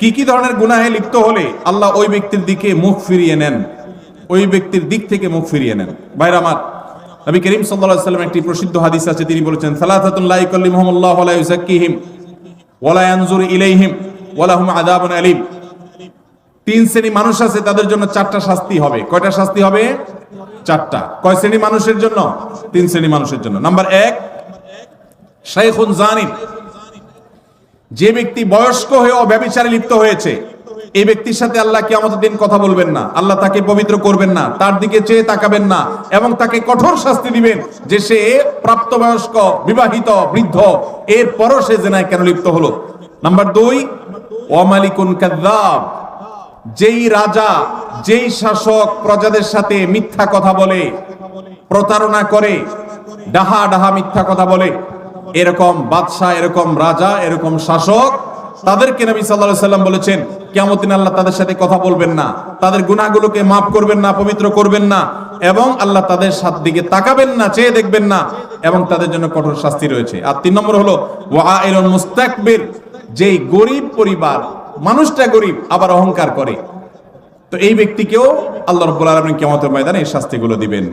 কি কি ধরনের গুনাহে লিপ্ত হলে আল্লাহ ওই ব্যক্তির দিকে মুখ ফিরিয়ে নেন, ওই ব্যক্তির দিক থেকে মুখ ফিরিয়ে নেন। ভাইরা আমার, নবী করিম সাল্লাল্লাহু আলাইহি ওয়াসাল্লাম একটি প্রসিদ্ধ হাদিস আছে, তিনি বলেছেন সালাসাতুন লা ইউকাল্লিমুহুমুল্লাহু ওয়া লা ইউযাক্কিহিম ওয়া লা ইয়ানজুরু ইলাইহিম ওয়া লাহুম আযাবুন আলীম। তিন শ্রেণী মানুষ আছে, তাদের জন্য চারটা শাস্তি হবে। কয়টা শাস্তি হবে? চারটা। কয় শ্রেণী মানুষের জন্য? তিন শ্রেণী মানুষের জন্য। নাম্বার 1, শাইখুন জানিন, যে ব্যক্তি বয়স্ক হয়ে ব্যভিচারে লিপ্ত হয়েছে, এই ব্যক্তির সাথে আল্লাহ কিয়ামতের দিন কথা বলবেন না, আল্লাহ তাকে পবিত্র করবেন না, তার দিকে চেয়ে তাকাবেন না, এবং তাকে কঠোর শাস্তি দিবেন যে সে প্রাপ্তবয়স্ক, বিবাহিত, বৃদ্ধ, এরপরও সে জিনায় কেন লিপ্ত হলো। নাম্বার 2, ওয়া মালিকুন কাযযাব, যেই রাজা, যেই শাসক প্রজাদের সাথে মিথ্যা কথা বলে, প্রতারণা করে, ডাহা ডাহা মিথ্যা কথা বলে, এরকম বাদশা, এরকম রাজা, এরকম শাসক, তাদেরকে নবী সাল্লাল্লাহু আলাইহি ওয়াসাল্লাম বলেছেন কিয়ামতের দিন আল্লাহ তাদের সাথে কথা বলবেন না, তাদের গুনাহগুলোকে মাফ করবেন না, পবিত্র করবেন না, এবং আল্লাহ তাদের দিকে তাকাবেন না, চেয়ে দেখবেন না, এবং তাদের জন্য কঠোর শাস্তি রয়েছে। আর 3 নম্বর হলো ওয়াইলুন মুস্তাকবির, যেই গরিব পরিবার, মানুষটা গরিব আবার অহংকার করে, তো এই ব্যক্তিকেও আল্লাহ রাব্বুল আলামিন কিয়ামতের ময়দানে এই শাস্তিগুলো দিবেন।